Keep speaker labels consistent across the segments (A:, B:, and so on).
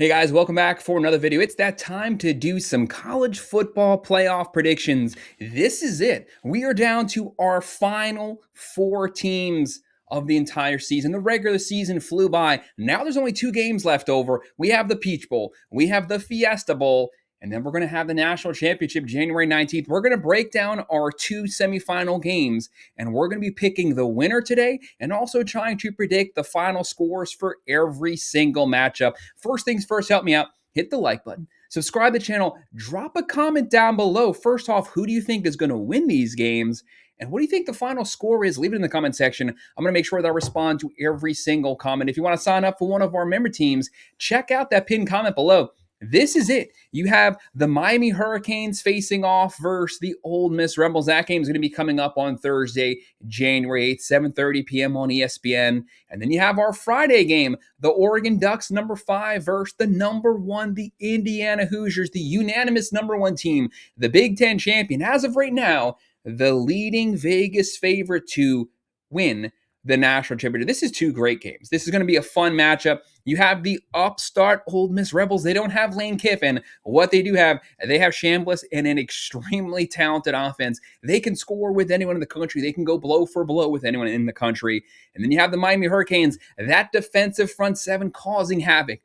A: Hey guys, welcome back for another video. It's that time to do some college football playoff predictions. This is it. We are down to our final four teams of the entire season. The regular season flew by. Now there's only two games left over. We have the Peach Bowl, we have the Fiesta Bowl, and then we're going to have the national championship January 19th. We're going to break down our two semifinal games, and we're going to be picking the winner today and also trying to predict the final scores for every single matchup. First things first, help me out. Hit the like button, subscribe to the channel, drop a comment down below. First off, who do you think is going to win these games? And what do you think the final score is? Leave it in the comment section. I'm going to make sure that I respond to every single comment. If you want to sign up for one of our member teams, check out that pinned comment below. This is it. You have the Miami Hurricanes facing off versus the Ole Miss Rebels. That game is going to be coming up on Thursday, January 8th, 7:30 p.m. on ESPN. And then you have our Friday game, the Oregon Ducks, number 5, versus the number 1, the Indiana Hoosiers, the unanimous number 1 team, the Big Ten champion. As of right now, the leading Vegas favorite to win the national championship. This is two great games. This is going to be a fun matchup. You have the upstart Ole Miss Rebels. They don't have Lane Kiffin. What they do have, they have Chambliss and an extremely talented offense. They can score with anyone in the country. They can go blow for blow with anyone in the country. And then you have the Miami Hurricanes, that defensive front seven causing havoc.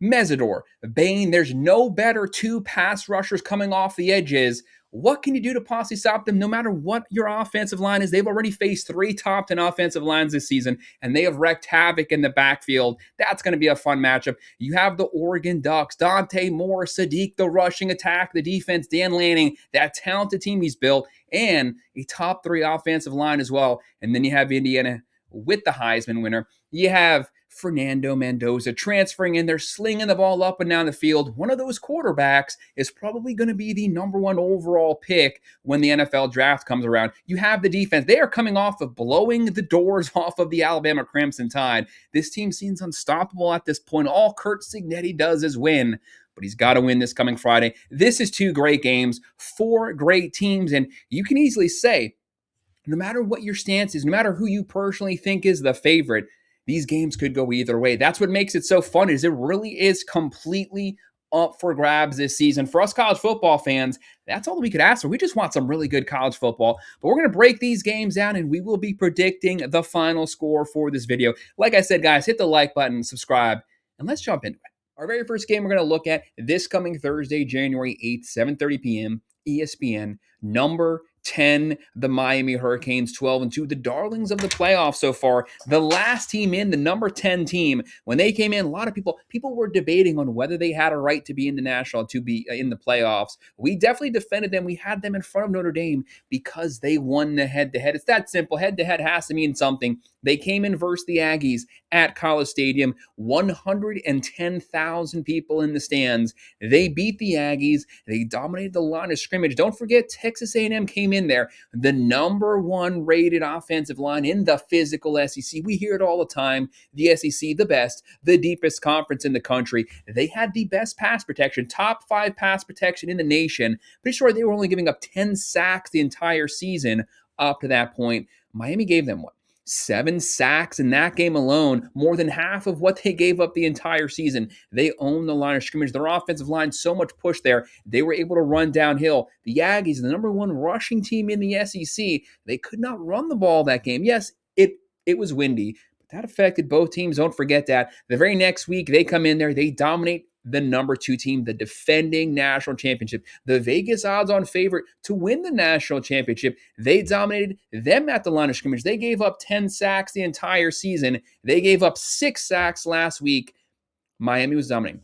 A: Mesidor, Bain, there's no better two pass rushers coming off the edges. What can you do to possibly stop them no matter what your offensive line is? They've already faced 3 top 10 offensive lines this season, and they have wreaked havoc in the backfield. That's going to be a fun matchup. You have the Oregon Ducks, Dante Moore, Sadiq, the rushing attack, the defense, Dan Lanning, that talented team he's built, and a top 3 offensive line as well. And then you have Indiana with the Heisman winner. You have Fernando Mendoza transferring in there, slinging the ball up and down the field. One of those quarterbacks is probably going to be the number 1 overall pick when the NFL draft comes around. You have the defense. They are coming off of blowing the doors off of the Alabama Crimson Tide. This team seems unstoppable at this point. All Curt Cignetti does is win, but he's got to win this coming Friday. This is 2 great games, 4 great teams, and you can easily say, no matter what your stance is, no matter who you personally think is the favorite, these games could go either way. That's what makes it so fun, is it really is completely up for grabs this season. For us college football fans, that's all that we could ask for. We just want some really good college football. But we're going to break these games down, and we will be predicting the final score for this video. Like I said, guys, hit the like button, subscribe, and let's jump into it. Our very first game we're going to look at this coming Thursday, January 8th, 7:30 p.m., ESPN, number 10, the Miami Hurricanes, 12-2, the darlings of the playoffs so far. The last team in, the number 10 team, when they came in, a lot of people were debating on whether they had a right to be in the national, to be in the playoffs. We definitely defended them. We had them in front of Notre Dame because they won the head-to-head. It's that simple. Head-to-head has to mean something. They came in versus the Aggies at College Stadium, 110,000 people in the stands. They beat the Aggies. They dominated the line of scrimmage. Don't forget, Texas A&M came in there, the number 1 rated offensive line in the physical SEC. We hear it all the time. The SEC, the best, the deepest conference in the country. They had the best pass protection, top 5 pass protection in the nation. Pretty sure they were only giving up 10 sacks the entire season up to that point. Miami gave them what? 7 sacks in that game alone, more than half of what they gave up the entire season. They owned the line of scrimmage. Their offensive line, so much push there, they were able to run downhill. The Aggies, the number 1 rushing team in the SEC, they could not run the ball that game. Yes, it was windy, but that affected both teams. Don't forget that. The very next week, they come in there, they dominate the number 2 team, the defending national championship, the Vegas odds-on favorite to win the national championship. They dominated them at the line of scrimmage. They gave up 10 sacks the entire season. They gave up 6 sacks last week. Miami was dominating.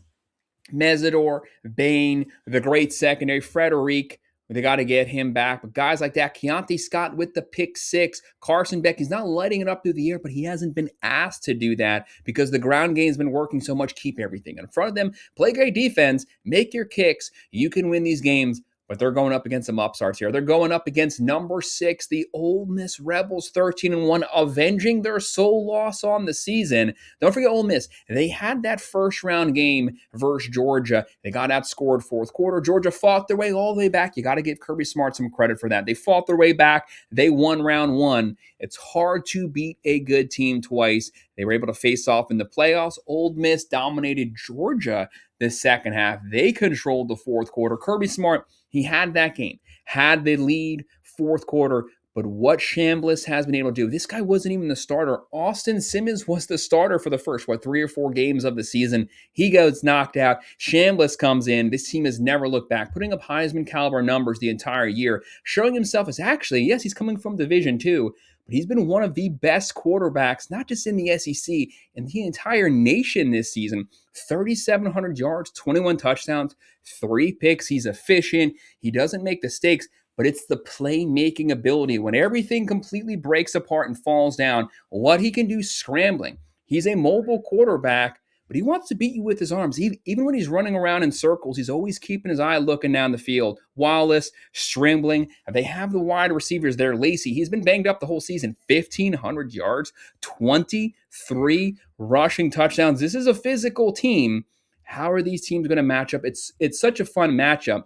A: Mesidor, Bain, the great secondary, Frederic, they got to get him back. But guys like that, Keontae Scott with the pick 6. Carson Beck, he's not lighting it up through the air, but he hasn't been asked to do that because the ground game's been working so much. Keep everything in front of them. Play great defense. Make your kicks. You can win these games. But they're going up against some upstarts here. They're going up against number 6, the Ole Miss Rebels, 13-1, avenging their sole loss on the season. Don't forget Ole Miss. They had that first-round game versus Georgia. They got outscored fourth quarter. Georgia fought their way all the way back. You got to give Kirby Smart some credit for that. They fought their way back. They won round 1. It's hard to beat a good team twice. They were able to face off in the playoffs. Ole Miss dominated Georgia the second half. They controlled the fourth quarter. Kirby Smart, he had that game, had the lead fourth quarter. But what Chambliss has been able to do, this guy wasn't even the starter. Austin Simmons was the starter for the first, 3 or 4 games of the season. He goes knocked out. Chambliss comes in. This team has never looked back, putting up Heisman caliber numbers the entire year, showing himself as actually, yes, he's coming from Division II, but he's been one of the best quarterbacks, not just in the SEC, in the entire nation this season. 3,700 yards, 21 touchdowns, 3 picks. He's efficient. He doesn't make mistakes, but it's the playmaking ability. When everything completely breaks apart and falls down, what he can do scrambling. He's a mobile quarterback, but he wants to beat you with his arms. Even when he's running around in circles, he's always keeping his eye looking down the field. Wallace, scrambling. They have the wide receivers there. Lacey, he's been banged up the whole season. 1,500 yards, 23 rushing touchdowns. This is a physical team. How are these teams going to match up? It's such a fun matchup.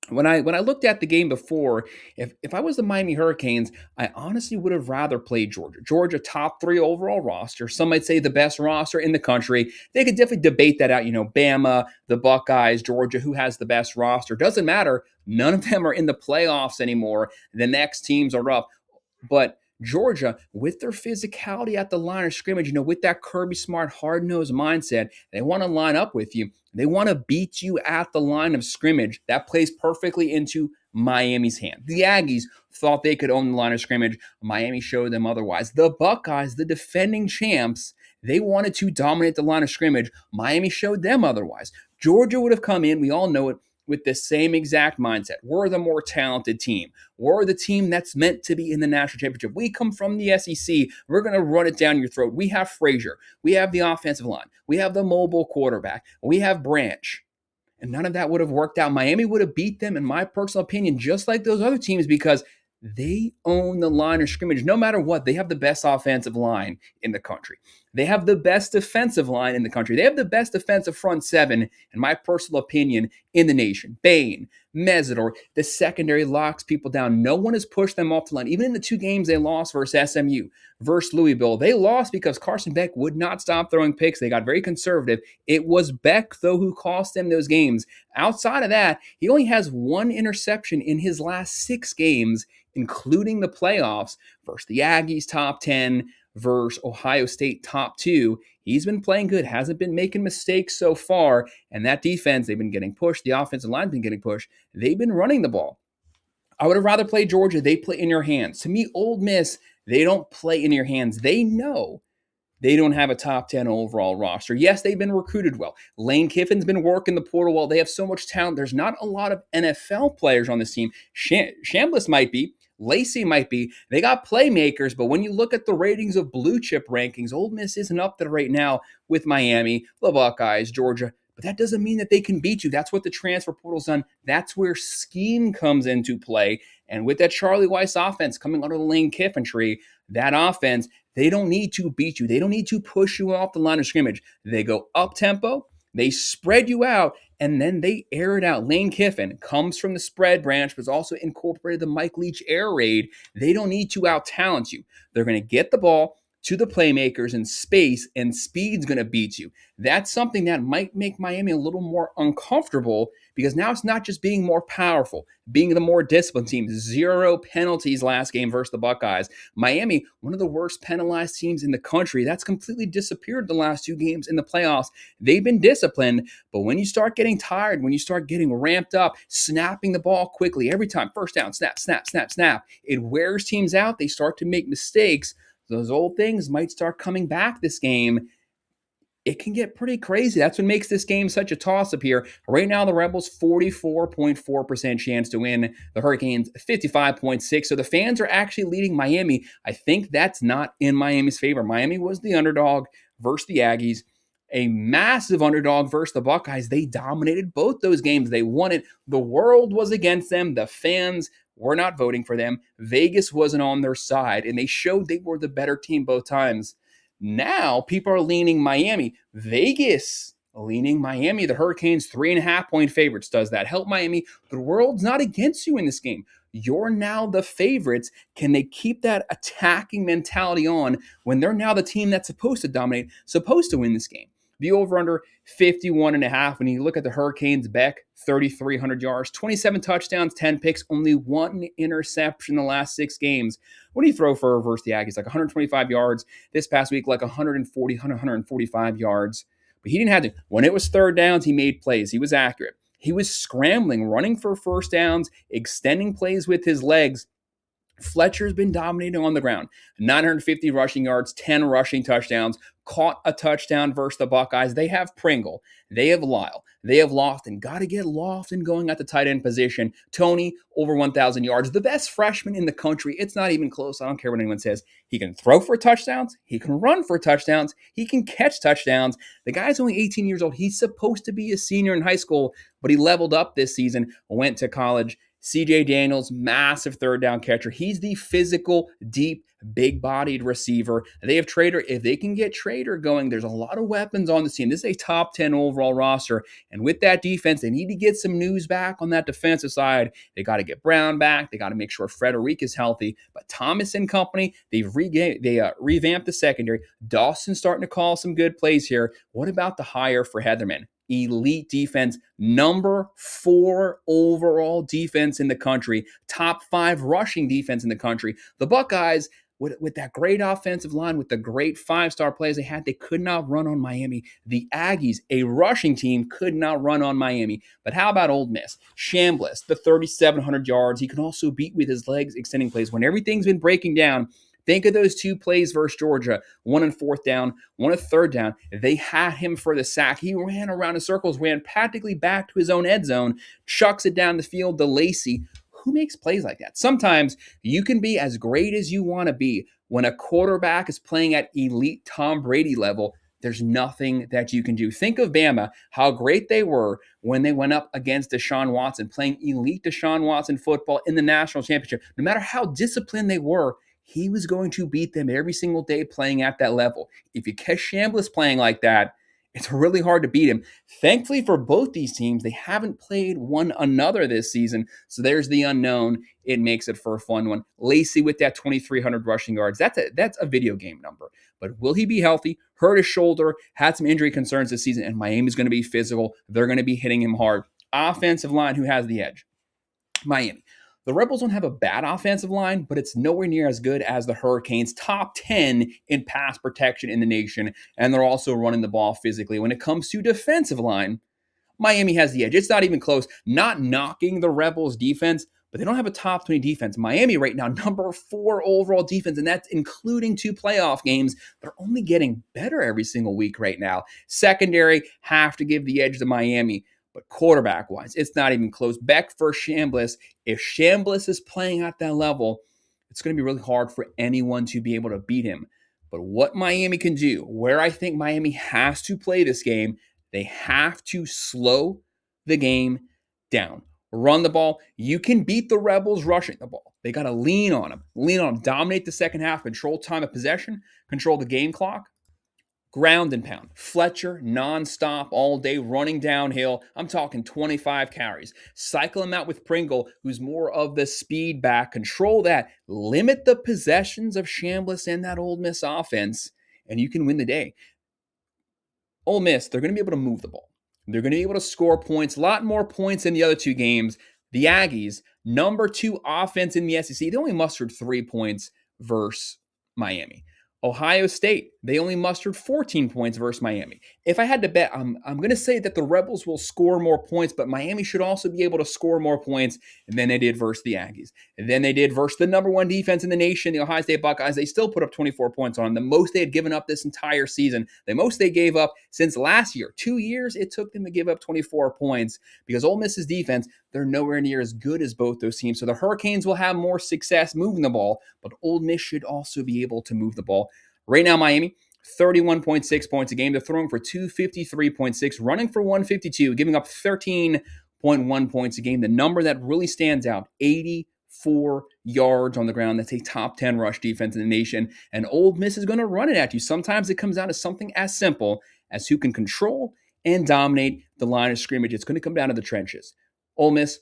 A: When I looked at the game before, if I was the Miami Hurricanes, I honestly would have rather played Georgia. Georgia, top 3 overall roster. Some might say the best roster in the country. They could definitely debate that out. Bama, the Buckeyes, Georgia, who has the best roster. Doesn't matter. None of them are in the playoffs anymore. The next teams are up. But Georgia, with their physicality at the line of scrimmage, with that Kirby Smart, hard-nosed mindset, they want to line up with you. They want to beat you at the line of scrimmage. That plays perfectly into Miami's hand. The Aggies thought they could own the line of scrimmage. Miami showed them otherwise. The Buckeyes, the defending champs, they wanted to dominate the line of scrimmage. Miami showed them otherwise. Georgia would have come in, we all know it, with the same exact mindset. We're the more talented team. We're the team that's meant to be in the national championship. We come from the SEC. We're going to run it down your throat. We have Frazier. We have the offensive line. We have the mobile quarterback. We have Branch. And none of that would have worked out. Miami would have beat them, in my personal opinion, just like those other teams, because they own the line of scrimmage. No matter what, they have the best offensive line in the country. They have the best defensive line in the country. They have the best defensive front seven, in my personal opinion, in the nation. Bain, Mesidor, the secondary locks people down. No one has pushed them off the line. Even in the 2 games they lost versus SMU, versus Louisville, they lost because Carson Beck would not stop throwing picks. They got very conservative. It was Beck, though, who cost them those games. Outside of that, he only has 1 interception in his last 6 games, including the playoffs, versus the Aggies top 10, versus Ohio State top 2. He's been playing good, hasn't been making mistakes so far, and that defense, they've been getting pushed. The offensive line's been getting pushed. They've been running the ball. I would have rather played Georgia. They play in your hands. To me, Ole Miss, they don't play in your hands. They know they don't have a top 10 overall roster. Yes, they've been recruited well. Lane Kiffin's been working the portal well. They have so much talent. There's not a lot of NFL players on this team. Chambliss might be. Lacey might be. They got playmakers, but when you look at the ratings of blue chip rankings, Ole Miss isn't up there right now with Miami, the Buckeyes, Georgia. But that doesn't mean that they can beat you. That's what the transfer portal's done. That's where scheme comes into play. And with that Charlie Weiss offense coming out of the Lane Kiffin tree, that offense, they don't need to beat you. They don't need to push you off the line of scrimmage. They go up tempo, they spread you out, and then they air it out. Lane Kiffin comes from the spread branch, but has also incorporated the Mike Leach air raid. They don't need to out-talent you. They're going to get the ball to the playmakers in space, and speed's going to beat you. That's something that might make Miami a little more uncomfortable, because now it's not just being more powerful, being the more disciplined team. 0 penalties last game versus the Buckeyes. Miami, one of the worst penalized teams in the country. That's completely disappeared the last 2 games in the playoffs. They've been disciplined, but when you start getting tired, when you start getting ramped up, snapping the ball quickly, every time, first down, snap, snap, snap, snap, it wears teams out. They start to make mistakes. Those old things might start coming back this game. It can get pretty crazy. That's what makes this game such a toss-up here. Right now, the Rebels, 44.4% chance to win. The Hurricanes, 55.6%. So the fans are actually leading Miami. I think that's not in Miami's favor. Miami was the underdog versus the Aggies. A massive underdog versus the Buckeyes. They dominated both those games. They won it. The world was against them. The fans were not voting for them. Vegas wasn't on their side, and they showed they were the better team both times. Now people are leaning Miami. Vegas leaning Miami. The Hurricanes 3.5-point favorites. Does that help Miami? The world's not against you in this game. You're now the favorites. Can they keep that attacking mentality on when they're now the team that's supposed to dominate, supposed to win this game? The over-under 51.5. When you look at the Hurricanes, Beck, 3,300 yards, 27 touchdowns, 10 picks, only one interception in the last 6 games. What do you throw for versus the Aggies? Like 125 yards. This past week, like 140, 145 yards. But he didn't have to. When it was third downs, he made plays. He was accurate. He was scrambling, running for first downs, extending plays with his legs. Fletcher's been dominating on the ground. 950 rushing yards, 10 rushing touchdowns, caught a touchdown versus the Buckeyes. They have Pringle. They have Lyle. They have Lofton. Got to get Lofton going at the tight end position. Tony, over 1,000 yards. The best freshman in the country. It's not even close. I don't care what anyone says. He can throw for touchdowns. He can run for touchdowns. He can catch touchdowns. The guy's only 18 years old. He's supposed to be a senior in high school, but he leveled up this season, went to college. CJ Daniels, massive third down catcher. He's the physical, deep, big-bodied receiver. They have Trader. If they can get Trader going, there's a lot of weapons on the team. This is a top 10 overall roster. And with that defense, they need to get some news back on that defensive side. They got to get Brown back. They got to make sure Frederic is healthy. But Thomas and company, they've revamped the secondary. Dawson's starting to call some good plays here. What about the hire for Heatherman? Elite defense, number 4 overall defense in the country, top 5 rushing defense in the country. The Buckeyes, with that great offensive line, with the great 5-star plays they had, they could not run on Miami. The Aggies, a rushing team, could not run on Miami. But how about Ole Miss? Chambliss, the 3,700 yards. He can also beat with his legs, extending plays. When everything's been breaking down, think of those 2 plays versus Georgia, one on 4th down, one on 3rd down. They had him for the sack. He ran around in circles, ran practically back to his own end zone, chucks it down the field to Lacey. Who makes plays like that? Sometimes you can be as great as you want to be. When a quarterback is playing at elite Tom Brady level, there's nothing that you can do. Think of Bama, how great they were when they went up against Deshaun Watson, playing elite Deshaun Watson football in the national championship. No matter how disciplined they were, he was going to beat them every single day playing at that level. If you catch Chambliss playing like that, it's really hard to beat him. Thankfully for both these teams, they haven't played one another this season. So there's the unknown. It makes it for a fun one. Lacey with that 2,300 rushing yards. That's a video game number. But will he be healthy? Hurt his shoulder, had some injury concerns this season, and Miami's going to be physical. They're going to be hitting him hard. Offensive line, who has the edge? Miami. The Rebels don't have a bad offensive line, but it's nowhere near as good as the Hurricanes, top 10 in pass protection in the nation, and they're also running the ball physically. When it comes to defensive line, Miami has the edge. It's not even close. Not knocking the Rebels' defense, but they don't have a top 20 defense. Miami right now, number 4 overall defense, and that's including 2 playoff games. They're only getting better every single week right now. Secondary, have to give the edge to Miami. But quarterback-wise, it's not even close. Beck versus Chambliss. If Chambliss is playing at that level, it's going to be really hard for anyone to be able to beat him. But what Miami can do, where I think Miami has to play this game, they have to slow the game down. Run the ball. You can beat the Rebels rushing the ball. They got to lean on them, dominate the second half, control time of possession, control the game clock. Ground and pound. Fletcher, nonstop, all day, running downhill. I'm talking 25 carries. Cycle him out with Pringle, who's more of the speed back. Control that. Limit the possessions of Chambliss and that Ole Miss offense, and you can win the day. Ole Miss, they're going to be able to move the ball. They're going to be able to score points, a lot more points in the other 2 games. The Aggies, number 2 offense in the SEC, they only mustered 3 points versus Miami. Ohio State, they only mustered 14 points versus Miami. If I had to bet, I'm going to say that the Rebels will score more points, but Miami should also be able to score more points than they did versus the Aggies. And then they did versus the number 1 defense in the nation, the Ohio State Buckeyes. They still put up 24 points on them, the most they had given up this entire season, the most they gave up since last year. 2 years it took them to give up 24 points because Ole Miss's defense, they're nowhere near as good as both those teams. So the Hurricanes will have more success moving the ball, but Ole Miss should also be able to move the ball. Right now, Miami, 31.6 points a game. They're throwing for 253.6, running for 152, giving up 13.1 points a game. The number that really stands out, 84 yards on the ground. That's a top 10 rush defense in the nation. And Ole Miss is going to run it at you. Sometimes it comes down to something as simple as who can control and dominate the line of scrimmage. It's going to come down to the trenches. Ole Miss,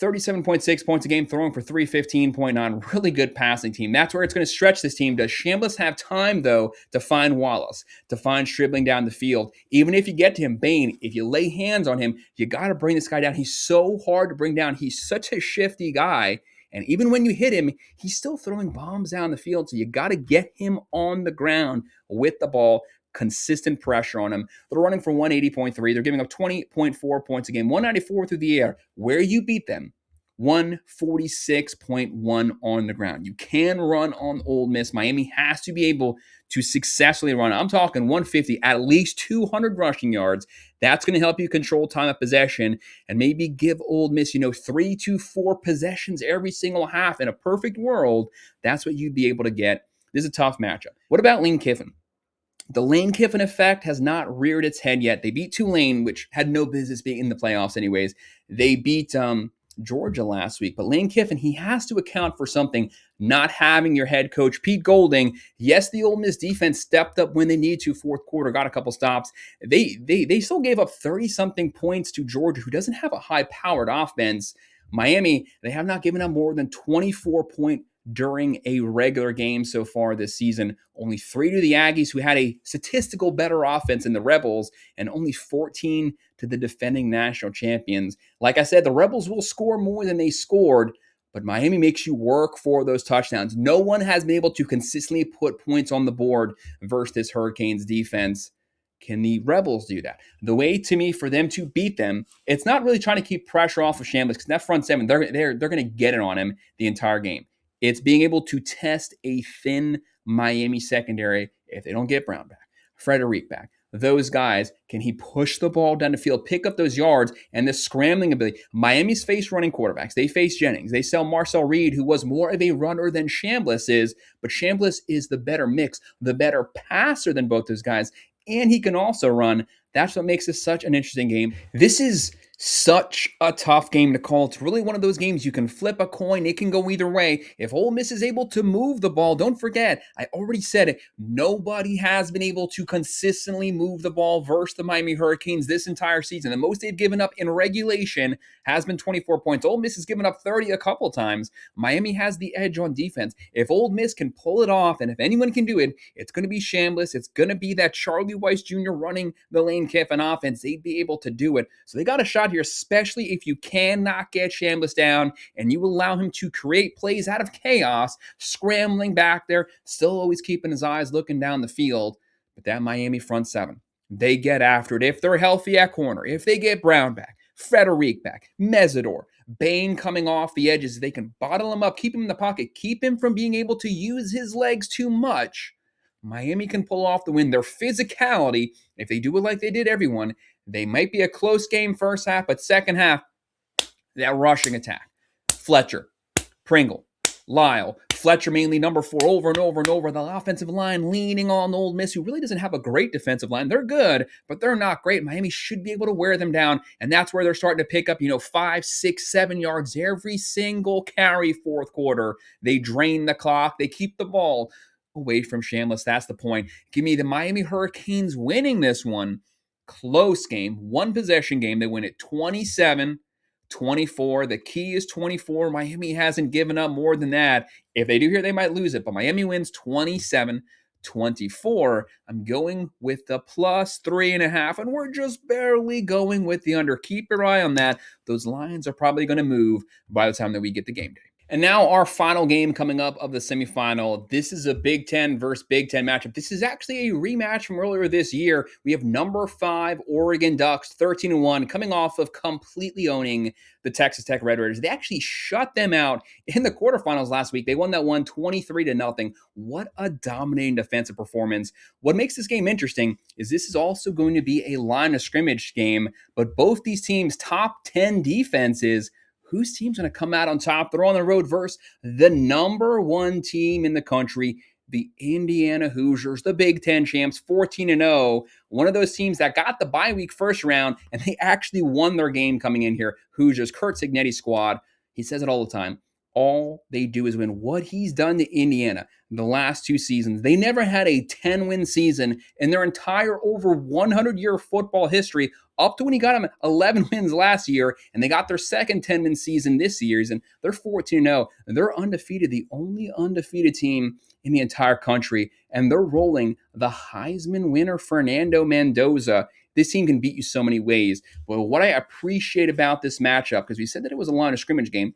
A: 37.6 points a game, throwing for 315.9. Really good passing team. That's where it's going to stretch this team. Does Chambliss have time, though, to find Wallace, to find Stribling down the field? Even if you get to him, Bain, if you lay hands on him, you got to bring this guy down. He's so hard to bring down. He's such a shifty guy. And even when you hit him, he's still throwing bombs down the field. So you got to get him on the ground with the ball. Consistent pressure on him. They're running for 180.3. They're giving up 20.4 points a game, 194 through the air. Where you beat them, 146.1 on the ground. You can run on Ole Miss. Miami has to be able to successfully run. I'm talking 150, at least 200 rushing yards. That's going to help you control time of possession and maybe give Ole Miss, 3 to 4 possessions every single half. In a perfect world, that's what you'd be able to get. This is a tough matchup. What about Lane Kiffin? The Lane Kiffin effect has not reared its head yet. They beat Tulane, which had no business being in the playoffs anyways. They beat Georgia last week. But Lane Kiffin, he has to account for something, not having your head coach, Pete Golding. Yes, the Ole Miss defense stepped up when they needed to. Fourth quarter, got a couple stops. They still gave up 30-something points to Georgia, who doesn't have a high-powered offense. Miami, they have not given up more than 24 points during a regular game so far this season. Only 3 to the Aggies, who had a statistical better offense than the Rebels, and only 14 to the defending national champions. Like I said, the Rebels will score more than they scored, but Miami makes you work for those touchdowns. No one has been able to consistently put points on the board versus this Hurricanes defense. Can the Rebels do that? The way, to me, for them to beat them, it's not really trying to keep pressure off of Chambliss, because that front seven, they're going to get it on him the entire game. It's being able to test a thin Miami secondary if they don't get Brown back, Frederic back. Those guys, can he push the ball down the field, pick up those yards, and the scrambling ability? Miami's faced running quarterbacks. They face Jennings. They sell Marcel Reed, who was more of a runner than Chambliss is, but Chambliss is the better mix, the better passer than both those guys, and he can also run. That's what makes this such an interesting game. This is such a tough game to call. It's really one of those games you can flip a coin. It can go either way. If Ole Miss is able to move the ball, don't forget, I already said it, nobody has been able to consistently move the ball versus the Miami Hurricanes this entire season. The most they've given up in regulation has been 24 points. Ole Miss has given up 30 a couple times. Miami has the edge on defense. If Ole Miss can pull it off, and if anyone can do it, it's going to be Chambliss. It's going to be that Charlie Weiss Jr. running the Lane Kiffin offense. They'd be able to do it. So they got a shot here, especially if you cannot get Chambliss down and you allow him to create plays out of chaos, scrambling back there, still always keeping his eyes looking down the field. But that Miami front seven, they get after it. If they're healthy at corner, if they get Brown back, Frederic back, Mesidor, Bain coming off the edges, they can bottle him up, keep him in the pocket, keep him from being able to use his legs too much. Miami can pull off the win. Their physicality, if they do it like they did everyone, they might be a close game first half, but second half, that rushing attack. Fletcher, Pringle, Lyle, Fletcher mainly number 4 over and over and over. The offensive line leaning on Ole Miss, who really doesn't have a great defensive line. They're good, but they're not great. Miami should be able to wear them down, and that's where they're starting to pick up, 5, 6, 7 yards every single carry fourth quarter. They drain the clock. They keep the ball away from Chambliss. That's the point. Give me the Miami Hurricanes winning this one. Close game, one possession game. They win it 27-24. The key is 24. Miami hasn't given up more than that. If they do here, they might lose it, but Miami wins 27-24. I'm going with the plus 3.5, and we're just barely going with the under. Keep your eye on that. Those lines are probably going to move by the time that we get to game day. And now our final game coming up of the semifinal. This is a Big Ten versus Big Ten matchup. This is actually a rematch from earlier this year. We have number 5 Oregon Ducks, 13-1, coming off of completely owning the Texas Tech Red Raiders. They actually shut them out in the quarterfinals last week. They won that one 23-0. What a dominating defensive performance. What makes this game interesting is this is also going to be a line of scrimmage game, but both these teams' top 10 defenses. Whose team's going to come out on top? They're on the road versus the number 1 team in the country, the Indiana Hoosiers, the Big Ten champs, 14-0. One of those teams that got the bye week first round, and they actually won their game coming in here. Hoosiers, Kurt Cignetti's squad. He says it all the time. all they do is win. What he's done to Indiana the last 2 seasons, they never had a 10-win season in their entire over 100-year football history, up to when he got them 11 wins last year, and they got their second 10-win season this year, and they're 14-0. They're undefeated, the only undefeated team in the entire country, and they're rolling the Heisman winner, Fernando Mendoza. This team can beat you so many ways. But what I appreciate about this matchup, because we said that it was a line of scrimmage game,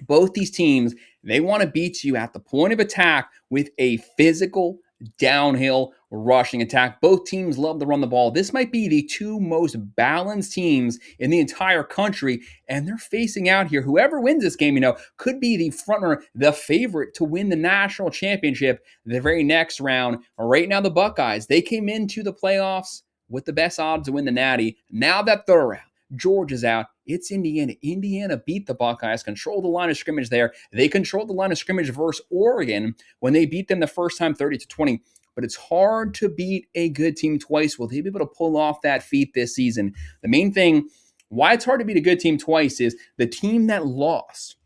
A: both these teams, they want to beat you at the point of attack with a physical downhill rushing attack. Both teams love to run the ball. This might be the two most balanced teams in the entire country, and they're facing out here. Whoever wins this game, could be the frontrunner, the favorite to win the national championship the very next round. Right now, the Buckeyes, they came into the playoffs with the best odds to win the Natty. Now that they're out, Georgia's out. It's Indiana. Indiana beat the Buckeyes, controlled the line of scrimmage there. They controlled the line of scrimmage versus Oregon when they beat them the first time 30-20. But it's hard to beat a good team twice. Will they be able to pull off that feat this season? The main thing, why it's hard to beat a good team twice, is the team that lost,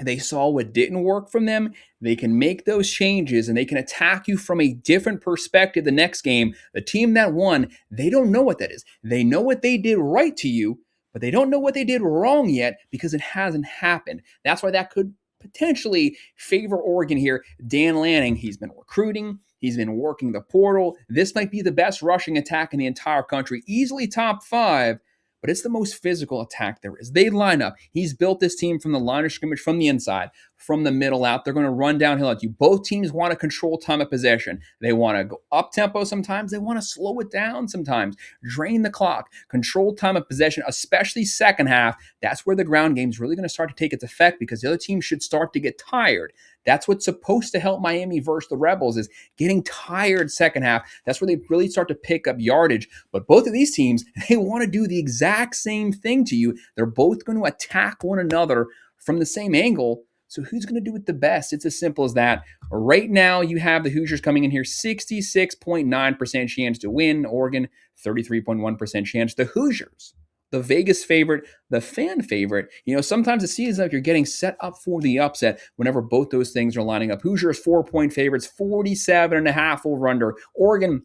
A: they saw what didn't work from them. They can make those changes and they can attack you from a different perspective the next game. The team that won, they don't know what that is. They know what they did right to you, but they don't know what they did wrong yet because it hasn't happened. That's why that could potentially favor Oregon here. Dan Lanning, he's been recruiting. He's been working the portal. This might be the best rushing attack in the entire country, easily top 5. But it's the most physical attack there is. They line up. He's built this team from the line of scrimmage, from the inside, from the middle out. They're going to run downhill at you. Both teams want to control time of possession. They want to go up tempo sometimes. They want to slow it down sometimes. Drain the clock. Control time of possession, especially second half. That's where the ground game is really going to start to take its effect because the other team should start to get tired. That's what's supposed to help Miami versus the Rebels, is getting tired second half. That's where they really start to pick up yardage. But both of these teams, they want to do the exact same thing to you. They're both going to attack one another from the same angle. So who's going to do it the best? It's as simple as that. Right now, you have the Hoosiers coming in here, 66.9% chance to win. Oregon, 33.1% chance. The Hoosiers, the Vegas favorite, the fan favorite. Sometimes it seems like you're getting set up for the upset whenever both those things are lining up. Hoosiers 4-point favorites, 47.5 over under. Oregon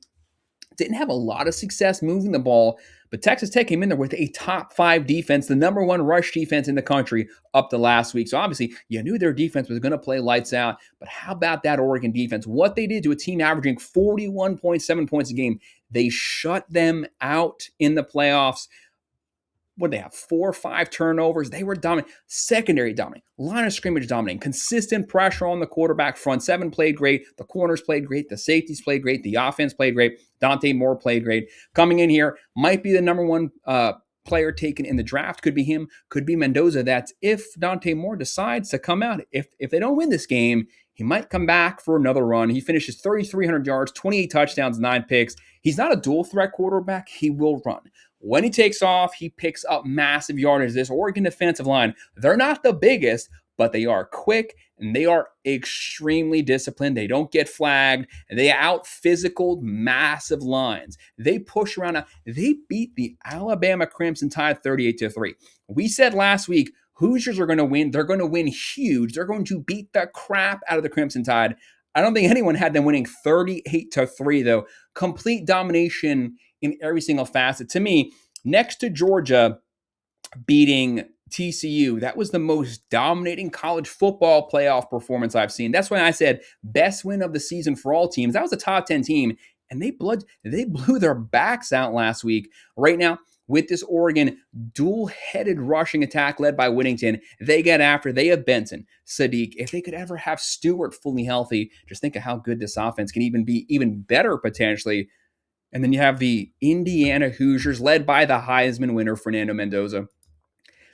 A: didn't have a lot of success moving the ball, but Texas Tech came in there with a top 5 defense, the number 1 rush defense in the country up to last week. So obviously, you knew their defense was going to play lights out, but how about that Oregon defense? What they did to a team averaging 41.7 points a game, they shut them out in the playoffs. What did they have? 4 or 5 turnovers. They were dominant. Secondary dominant. Line of scrimmage dominating. Consistent pressure on the quarterback. Front 7 played great. The corners played great. The safeties played great. The offense played great. Dante Moore played great. Coming in here, might be the number 1 player taken in the draft. Could be him. Could be Mendoza. That's if Dante Moore decides to come out. If they don't win this game, he might come back for another run. He finishes 3,300 yards, 28 touchdowns, 9 picks. He's not a dual threat quarterback. He will run. When he takes off, he picks up massive yardage. This Oregon defensive line, they're not the biggest, but they are quick and they are extremely disciplined. They don't get flagged. They out-physical massive lines. They push around. They beat the Alabama Crimson Tide 38-3. We said last week, Hoosiers are going to win. They're going to win huge. They're going to beat the crap out of the Crimson Tide. I don't think anyone had them winning 38-3, though. Complete domination in every single facet. To me, next to Georgia beating TCU, that was the most dominating college football playoff performance I've seen. That's why I said best win of the season for all teams. That was a top 10 team, and they blew their backs out last week. Right now, with this Oregon dual-headed rushing attack led by Whittington, they get after. They have Benson, Sadiq. If they could ever have Stewart fully healthy, just think of how good this offense can even be, even better potentially. And then you have the Indiana Hoosiers led by the Heisman winner, Fernando Mendoza.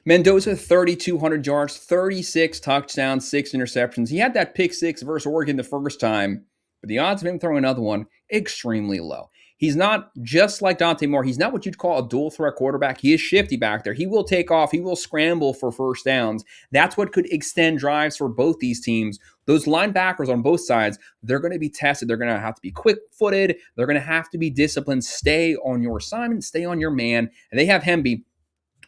A: Mendoza, 3,200 yards, 36 touchdowns, 6 interceptions. He had that pick 6 versus Oregon the first time, but the odds of him throwing another one, extremely low. He's not just like Dante Moore. He's not what you'd call a dual threat quarterback. He is shifty back there. He will take off. He will scramble for first downs. That's what could extend drives for both these teams. Those linebackers on both sides, they're going to be tested. They're going to have to be quick-footed. They're going to have to be disciplined. Stay on your assignment. Stay on your man. And they have Hemby,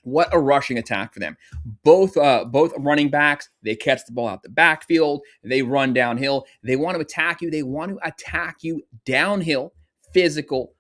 A: What a rushing attack for them. Both running backs, they catch the ball out the backfield. They run downhill. They want to attack you. They want to attack you downhill, physical,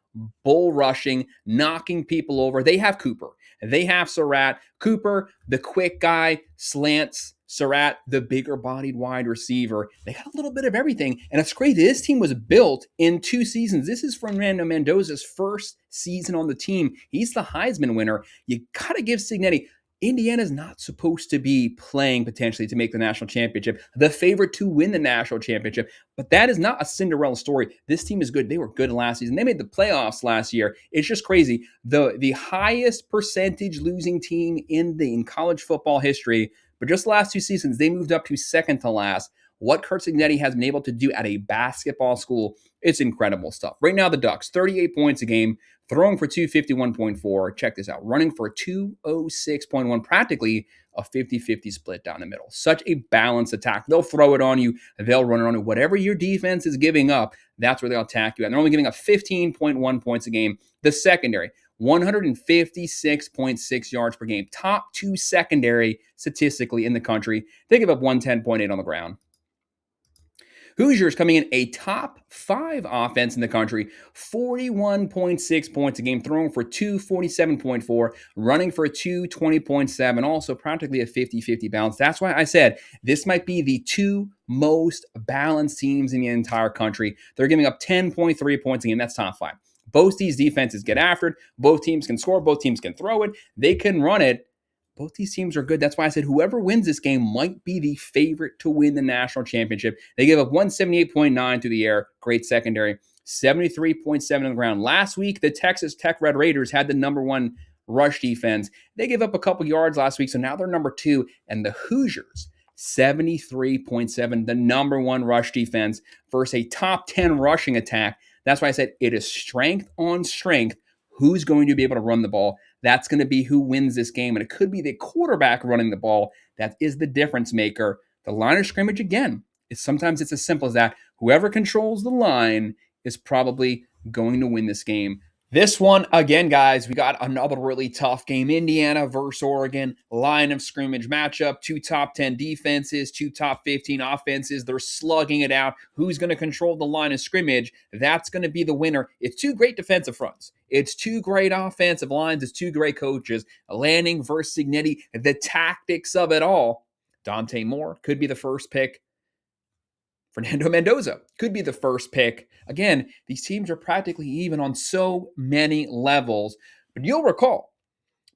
A: bull rushing, knocking people over. They have Cooper. They have Surratt. Cooper, the quick guy, slants. Surratt, the bigger bodied wide receiver. They got a little bit of everything. And it's crazy. This team was built in 2 seasons. This is Fernando Mendoza's first season on the team. He's the Heisman winner. You got to give Cignetti. Indiana's not supposed to be playing potentially to make the national championship, the favorite to win the national championship. But that is not a Cinderella story. This team is good. They were good last season. They made the playoffs last year. It's just crazy. The highest percentage losing team in college football history, but just the last 2 seasons, they moved up to second to last. What Curt Cignetti has been able to do at a basketball school, it's incredible stuff. Right now, the Ducks, 38 points a game, throwing for 251.4. Check this out. Running for 206.1, practically a 50-50 split down the middle. Such a balanced attack. They'll throw it on you. They'll run it on you. Whatever your defense is giving up, that's where they'll attack you. And they're only giving up 15.1 points a game. The secondary, 156.6 yards per game. Top 2 secondary statistically in the country. They give up 110.8 on the ground. Hoosiers coming in a top 5 offense in the country, 41.6 points a game, throwing for 247.4, running for 220.7, also practically a 50-50 balance. That's why I said this might be the 2 most balanced teams in the entire country. They're giving up 10.3 points a game. That's top 5. Both these defenses get after it. Both teams can score. Both teams can throw it. They can run it. Both these teams are good. That's why I said whoever wins this game might be the favorite to win the national championship. They give up 178.9 through the air. Great secondary. 73.7 on the ground. Last week, the Texas Tech Red Raiders had the number 1 rush defense. They gave up a couple yards last week, so now they're number 2. And the Hoosiers, 73.7, the number 1 rush defense versus a top 10 rushing attack. That's why I said it is strength on strength. Who's going to be able to run the ball? That's going to be who wins this game. And it could be the quarterback running the ball. That is the difference maker. The line of scrimmage, again, sometimes it's as simple as that. Whoever controls the line is probably going to win this game. This one, again, guys, we got another really tough game. Indiana versus Oregon, line of scrimmage matchup, 2 top 10 defenses, 2 top 15 offenses. They're slugging it out. Who's going to control the line of scrimmage? That's going to be the winner. It's 2 great defensive fronts. It's 2 great offensive lines. It's 2 great coaches. Lanning versus Cignetti, the tactics of it all. Dante Moore could be the first pick. Fernando Mendoza could be the first pick. Again, these teams are practically even on so many levels. But you'll recall,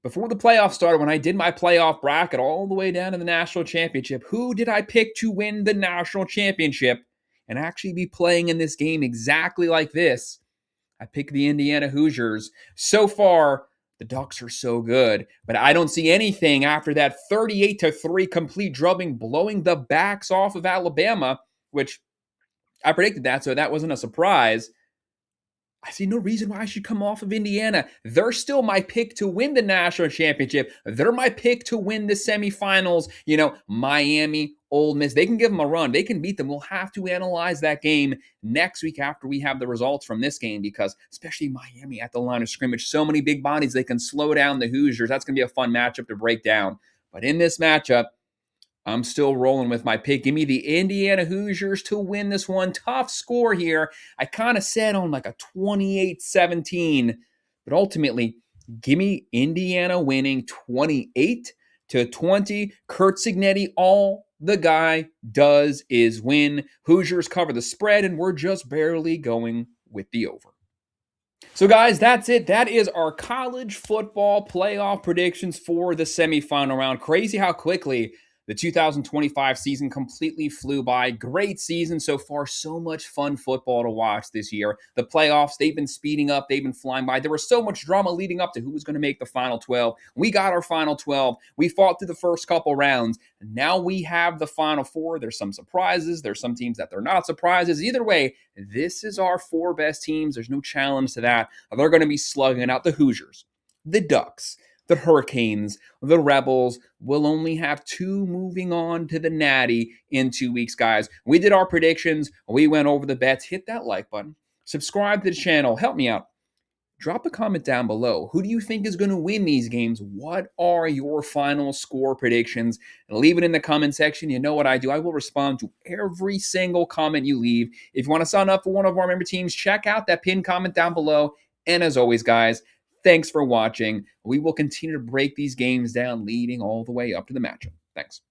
A: before the playoffs started, when I did my playoff bracket all the way down to the national championship, who did I pick to win the national championship and actually be playing in this game exactly like this? I picked the Indiana Hoosiers. So far, the Ducks are so good, but I don't see anything after that 38-3 complete drubbing, blowing the backs off of Alabama, which I predicted that, so that wasn't a surprise. I see no reason why I should come off of Indiana. They're still my pick to win the national championship. They're my pick to win the semifinals. Miami, Ole Miss, they can give them a run. They can beat them. We'll have to analyze that game next week after we have the results from this game because especially Miami at the line of scrimmage, so many big bodies, they can slow down the Hoosiers. That's going to be a fun matchup to break down. But in this matchup, I'm still rolling with my pick. Give me the Indiana Hoosiers to win this one. Tough score here. I kind of said on like a 28-17, but ultimately, give me Indiana winning 28-20. Curt Cignetti, all the guy does is win. Hoosiers cover the spread, and we're just barely going with the over. So, guys, that's it. That is our college football playoff predictions for the semifinal round. Crazy how quickly the 2025 season completely flew by. Great season so far. So much fun football to watch this year. The playoffs, they've been speeding up. They've been flying by. There was so much drama leading up to who was going to make the final 12. We got our final 12. We fought through the first couple rounds. Now we have the final 4. There's some surprises. There's some teams that they're not surprises. Either way, this is our 4 best teams. There's no challenge to that. They're going to be slugging out the Hoosiers, the Ducks, the Hurricanes, the Rebels. Will only have 2 moving on to the Natty in 2 weeks, guys. We did our predictions. We went over the bets. Hit that like button. Subscribe to the channel. Help me out. Drop a comment down below. Who do you think is going to win these games? What are your final score predictions? And leave it in the comment section. You know what I do. I will respond to every single comment you leave. If you want to sign up for one of our member teams, check out that pinned comment down below. And as always, guys, thanks for watching. We will continue to break these games down, leading all the way up to the matchup. Thanks.